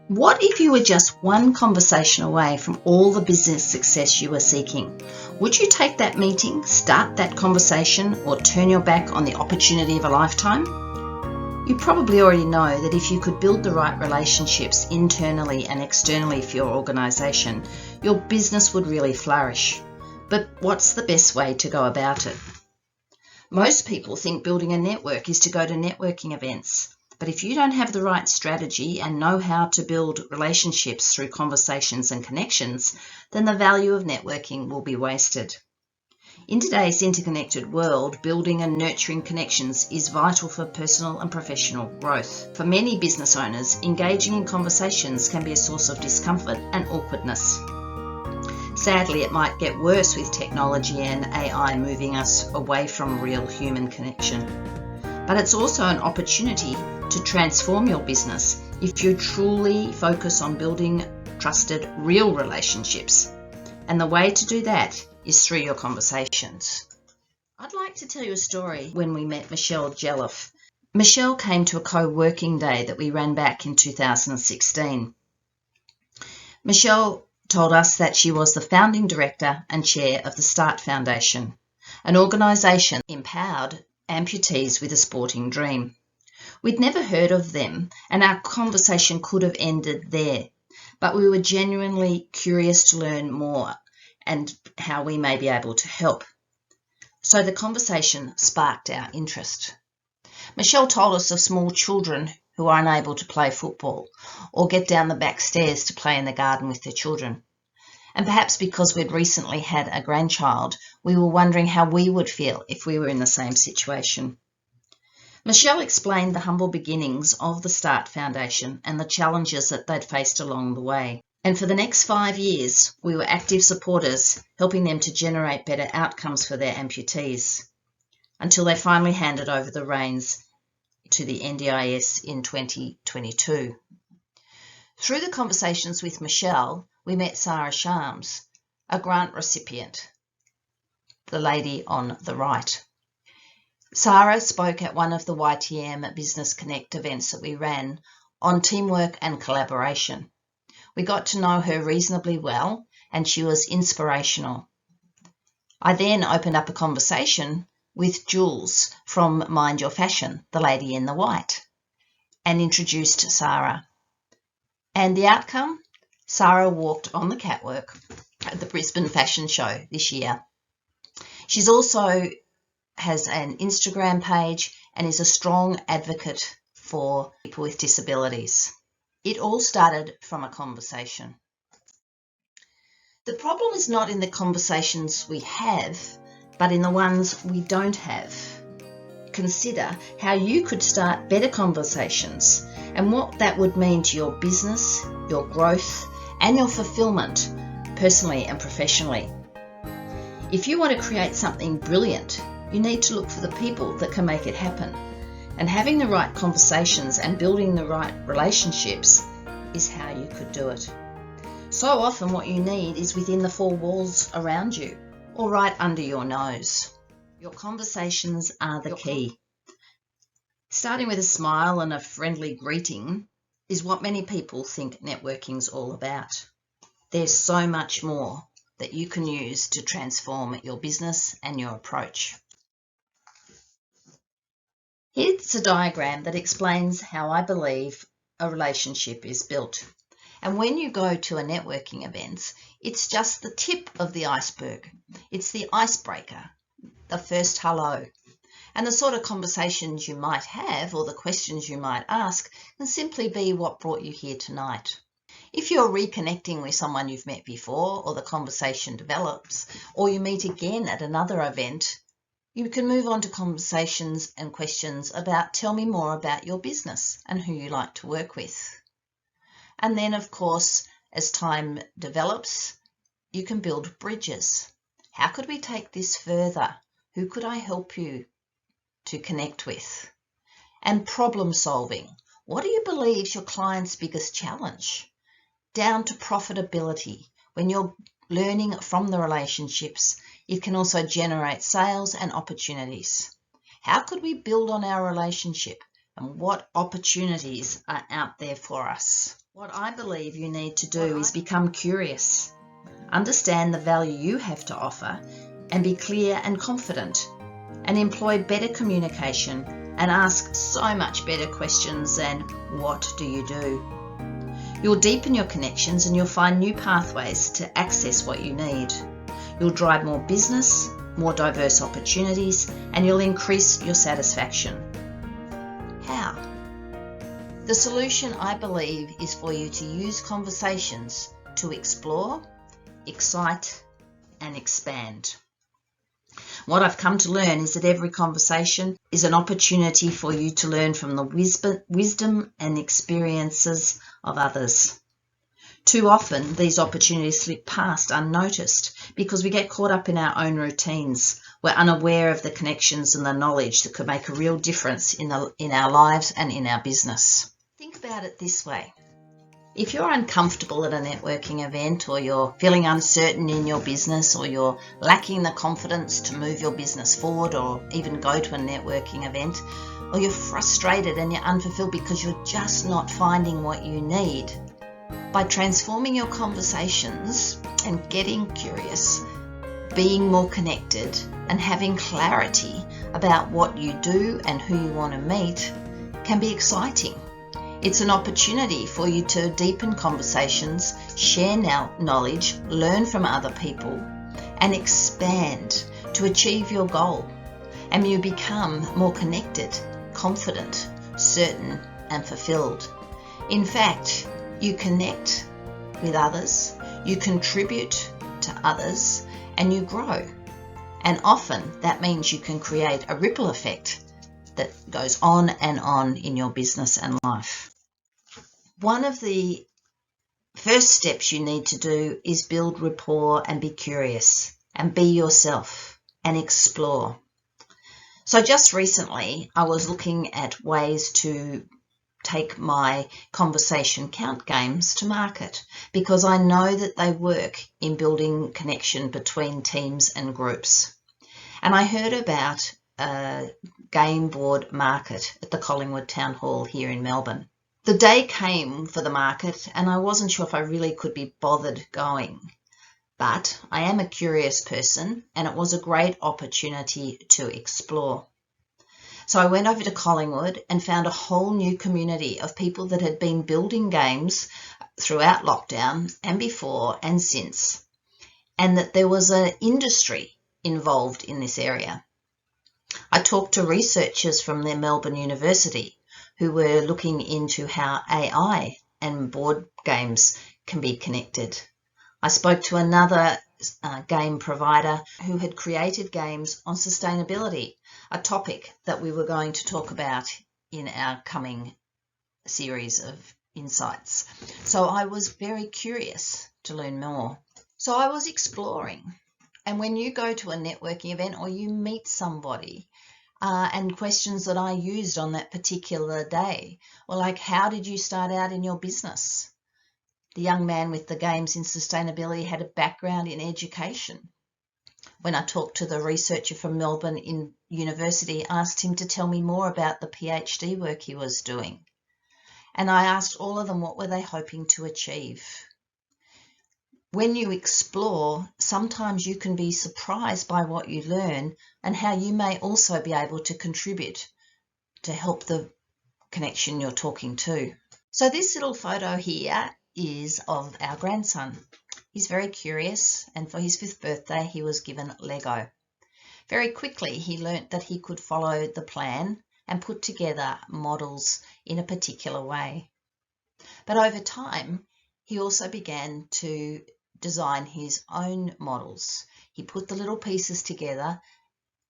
What if you were just one conversation away from all the business success you were seeking? Would you take that meeting, start that conversation, or turn your back on the opportunity of a lifetime? You probably already know that if you could build the right relationships internally and externally for your organisation, your business would really flourish. But what's the best way to go about it? Most people think building a network is to go to networking events. But if you don't have the right strategy and know how to build relationships through conversations and connections, then the value of networking will be wasted. In today's interconnected world, building and nurturing connections is vital for personal and professional growth. For many business owners, engaging in conversations can be a source of discomfort and awkwardness. Sadly, it might get worse with technology and AI moving us away from real human connection. But it's also an opportunity to transform your business if you truly focus on building trusted, real relationships. And the way to do that is through your conversations. I'd like to tell you a story when we met Michelle Jelliff. Michelle came to a co-working day that we ran back in 2016. Michelle told us that she was the founding director and chair of the Start Foundation, an organisation empowered amputees with a sporting dream. We'd never heard of them, and our conversation could have ended there, but we were genuinely curious to learn more and how we may be able to help. So the conversation sparked our interest. Michelle told us of small children who are unable to play football or get down the back stairs to play in the garden with their children. And perhaps because we'd recently had a grandchild, we were wondering how we would feel if we were in the same situation. Michelle explained the humble beginnings of the Start Foundation and the challenges that they'd faced along the way. And for the next 5 years, we were active supporters, helping them to generate better outcomes for their amputees, until they finally handed over the reins to the NDIS in 2022. Through the conversations with Michelle, we met Sarah Shams, a grant recipient, the lady on the right. Sarah spoke at one of the YTM Business Connect events that we ran on teamwork and collaboration. We got to know her reasonably well, and she was inspirational. I then opened up a conversation with Jules from Mind Your Fashion, the lady in the white, and introduced Sarah. And the outcome? Sarah walked on the catwalk at the Brisbane Fashion Show this year. She's also has an Instagram page and is a strong advocate for people with disabilities. It all started from a conversation. The problem is not in the conversations we have, but in the ones we don't have. Consider how you could start better conversations and what that would mean to your business, your growth, and your fulfillment, personally and professionally. If you want to create something brilliant, you need to look for the people that can make it happen. And having the right conversations and building the right relationships is how you could do it. So often what you need is within the four walls around you or right under your nose. Your conversations are the key. Starting with a smile and a friendly greeting is what many people think networking's all about. There's so much more that you can use to transform your business and your approach. Here's a diagram that explains how I believe a relationship is built. And when you go to a networking event, it's just the tip of the iceberg. It's the icebreaker, the first hello. And the sort of conversations you might have or the questions you might ask can simply be what brought you here tonight. If you're reconnecting with someone you've met before, or the conversation develops, or you meet again at another event, you can move on to conversations and questions about tell me more about your business and who you like to work with. And then, of course, as time develops, you can build bridges. How could we take this further? Who could I help you to connect with? And problem solving. What do you believe is your client's biggest challenge? Down to profitability. When you're learning from the relationships, it can also generate sales and opportunities. How could we build on our relationship and what opportunities are out there for us? What I believe you need to do is become curious, understand the value you have to offer, and be clear and confident, and employ better communication and ask so much better questions than what do you do? You'll deepen your connections and you'll find new pathways to access what you need. You'll drive more business, more diverse opportunities, and you'll increase your satisfaction. How? The solution, I believe, is for you to use conversations to explore, excite, and expand. What I've come to learn is that every conversation is an opportunity for you to learn from the wisdom and experiences of others. Too often, these opportunities slip past unnoticed because we get caught up in our own routines. We're unaware of the connections and the knowledge that could make a real difference in our lives and in our business. Think about it this way. If you're uncomfortable at a networking event, or you're feeling uncertain in your business, or you're lacking the confidence to move your business forward or even go to a networking event, or you're frustrated and you're unfulfilled because you're just not finding what you need, by transforming your conversations and getting curious, being more connected and having clarity about what you do and who you want to meet can be exciting. It's an opportunity for you to deepen conversations, share knowledge, learn from other people, and expand to achieve your goal. And you become more connected, confident, certain, and fulfilled. In fact, you connect with others, you contribute to others, and you grow. And often that means you can create a ripple effect that goes on and on in your business and life. One of the first steps you need to do is build rapport and be curious and be yourself and explore. So just recently, I was looking at ways to take my conversation count games to market because I know that they work in building connection between teams and groups. And I heard about a game board market at the Collingwood Town Hall here in Melbourne. The day came for the market and I wasn't sure if I really could be bothered going. But I am a curious person and it was a great opportunity to explore. So I went over to Collingwood and found a whole new community of people that had been building games throughout lockdown and before and since, and that there was an industry involved in this area. I talked to researchers from the Melbourne University who were looking into how AI and board games can be connected. I spoke to another game provider who had created games on sustainability, a topic that we were going to talk about in our coming series of insights. So I was very curious to learn more. So I was exploring. And when you go to a networking event or you meet somebody, and questions that I used on that particular day were like, how did you start out in your business? The young man with the games in sustainability had a background in education. When I talked to the researcher from Melbourne University, I asked him to tell me more about the PhD work he was doing. And I asked all of them what were they hoping to achieve. When you explore, sometimes you can be surprised by what you learn and how you may also be able to contribute to help the connection you're talking to. So this little photo here is of our grandson. He's very curious, and for his 5th birthday, he was given Lego. Very quickly, he learnt that he could follow the plan and put together models in a particular way. But over time, he also began to design his own models. He put the little pieces together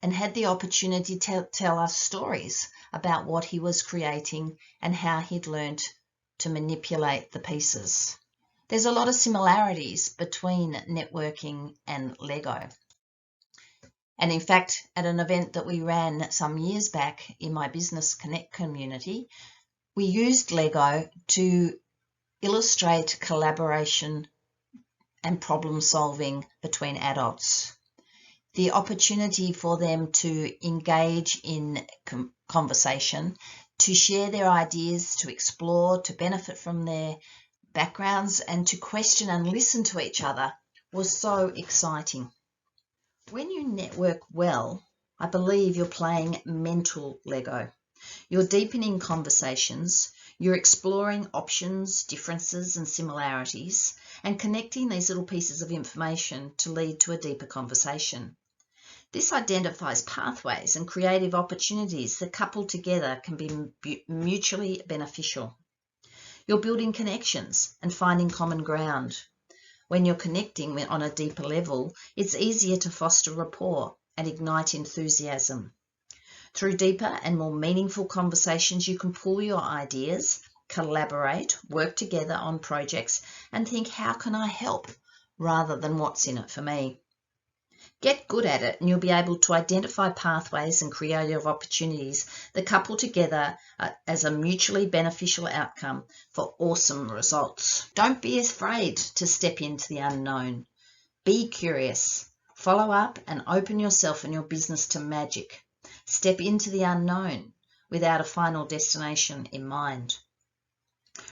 and had the opportunity to tell us stories about what he was creating and how he'd learnt to manipulate the pieces. There's a lot of similarities between networking and Lego. And in fact, at an event that we ran some years back in my Business Connect community, we used Lego to illustrate collaboration and problem solving between adults. The opportunity for them to engage in conversation, to share their ideas, to explore, to benefit from their backgrounds and to question and listen to each other was so exciting. When you network well, I believe you're playing mental Lego. You're deepening conversations, you're exploring options, differences and similarities, and connecting these little pieces of information to lead to a deeper conversation. This identifies pathways and creative opportunities that coupled together can be mutually beneficial. You're building connections and finding common ground. When you're connecting on a deeper level, it's easier to foster rapport and ignite enthusiasm. Through deeper and more meaningful conversations, you can pool your ideas, collaborate, work together on projects, and think, how can I help, rather than what's in it for me. Get good at it and you'll be able to identify pathways and creative opportunities that couple together as a mutually beneficial outcome for awesome results. Don't be afraid to step into the unknown. Be curious. Follow up and open yourself and your business to magic. Step into the unknown without a final destination in mind.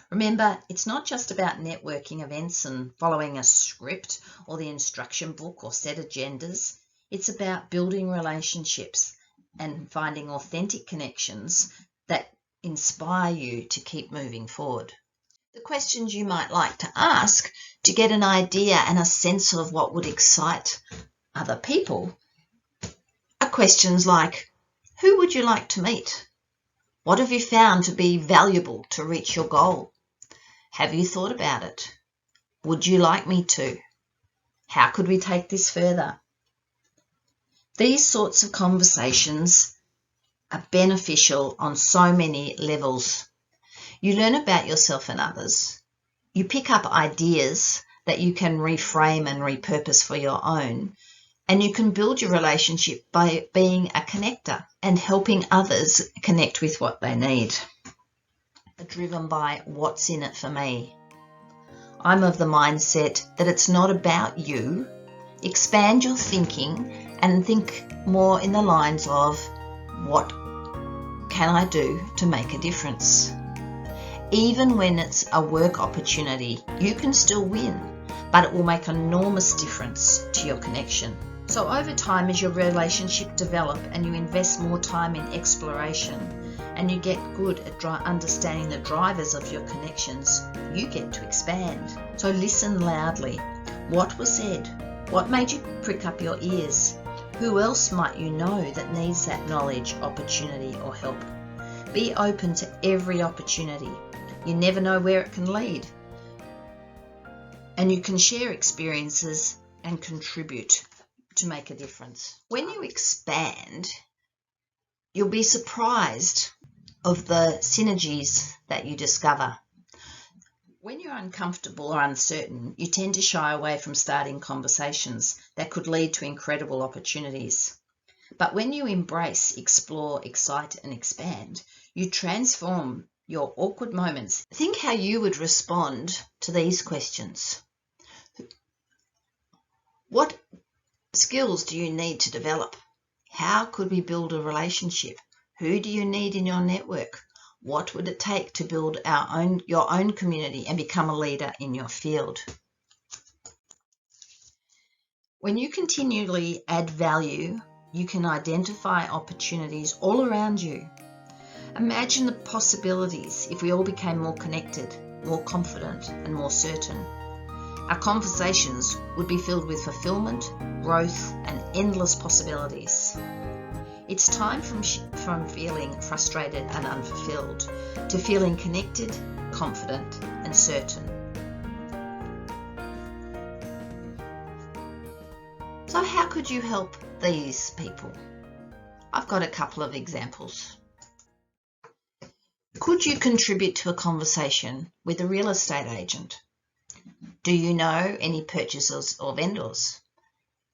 Remember, it's not just about networking events and following a script or the instruction book or set agendas. It's about building relationships and finding authentic connections that inspire you to keep moving forward. The questions you might like to ask to get an idea and a sense of what would excite other people are questions like, who would you like to meet? What have you found to be valuable to reach your goal? Have you thought about it? Would you like me to? How could we take this further? These sorts of conversations are beneficial on so many levels. You learn about yourself and others. You pick up ideas that you can reframe and repurpose for your own. And you can build your relationship by being a connector and helping others connect with what they need. Driven by what's in it for me. I'm of the mindset that it's not about you. Expand your thinking and think more in the lines of, what can I do to make a difference? Even when it's a work opportunity, you can still win, but it will make an enormous difference to your connection. So over time, as your relationship develops and you invest more time in exploration and you get good at understanding the drivers of your connections, you get to expand. So listen loudly. What was said? What made you prick up your ears? Who else might you know that needs that knowledge, opportunity or help? Be open to every opportunity. You never know where it can lead. And you can share experiences and contribute to make a difference. When you expand, you'll be surprised of the synergies that you discover. When you're uncomfortable or uncertain, you tend to shy away from starting conversations that could lead to incredible opportunities. But when you embrace, explore, excite, and expand, you transform your awkward moments. Think how you would respond to these questions. What skills do you need to develop? How could we build a relationship? Who do you need in your network? What would it take to build your own community and become a leader in your field? When you continually add value, you can identify opportunities all around you. Imagine the possibilities if we all became more connected, more confident, and more certain. Our conversations would be filled with fulfillment, growth, and endless possibilities. It's time from feeling frustrated and unfulfilled to feeling connected, confident, and certain. So how could you help these people? I've got a couple of examples. Could you contribute to a conversation with a real estate agent? Do you know any purchasers or vendors?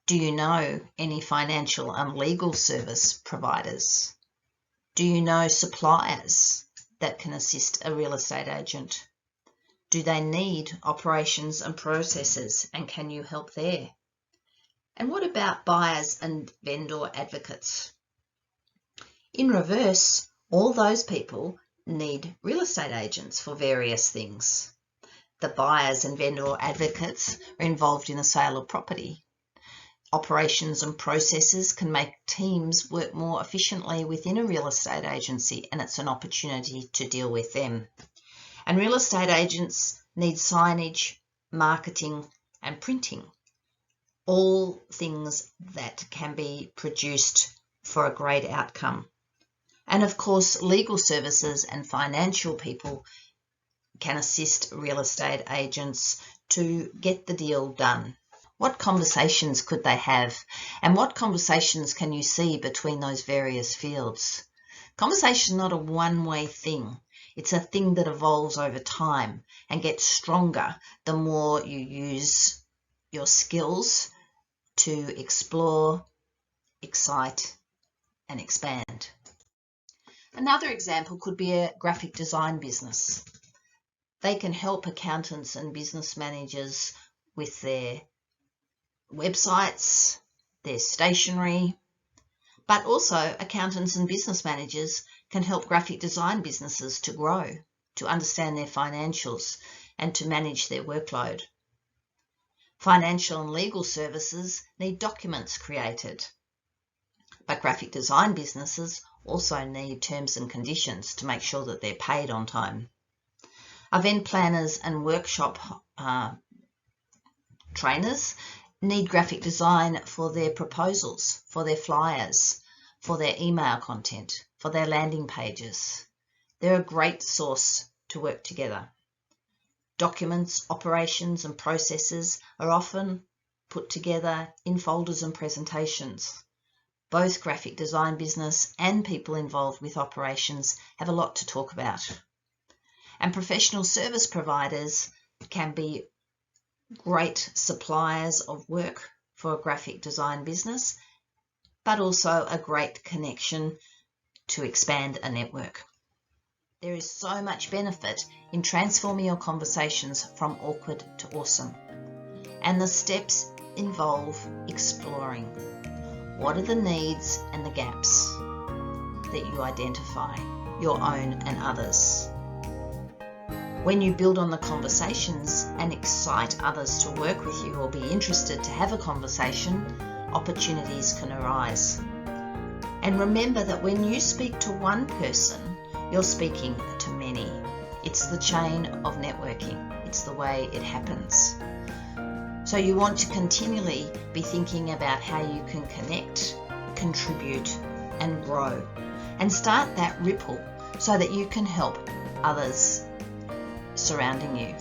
Do you know any financial and legal service providers? Do you know suppliers that can assist a real estate agent? Do they need operations and processes, and can you help there? And what about buyers and vendor advocates? In reverse, all those people need real estate agents for various things. The buyers and vendor advocates are involved in the sale of property. Operations and processes can make teams work more efficiently within a real estate agency, and it's an opportunity to deal with them. And real estate agents need signage, marketing, and printing, all things that can be produced for a great outcome. And of course, legal services and financial people can assist real estate agents to get the deal done. What conversations could they have, and what conversations can you see between those various fields? Conversation is not a one-way thing. It's a thing that evolves over time and gets stronger the more you use your skills to explore, excite, and expand. Another example could be a graphic design business. They can help accountants and business managers with their websites, their stationery, but also accountants and business managers can help graphic design businesses to grow, to understand their financials, and to manage their workload. Financial and legal services need documents created, but graphic design businesses also need terms and conditions to make sure that they're paid on time. Event planners and workshop trainers need graphic design for their proposals, for their flyers, for their email content, for their landing pages. They're a great source to work together. Documents, operations, and processes are often put together in folders and presentations. Both graphic design business and people involved with operations have a lot to talk about. And professional service providers can be great suppliers of work for a graphic design business, but also a great connection to expand a network. There is so much benefit in transforming your conversations from awkward to awesome. And the steps involve exploring what are the needs and the gaps that you identify, your own and others. When you build on the conversations and excite others to work with you or be interested to have a conversation, opportunities can arise. And remember that when you speak to one person, you're speaking to many. It's the chain of networking. It's the way it happens. So you want to continually be thinking about how you can connect, contribute, and grow, and start that ripple so that you can help others surrounding you.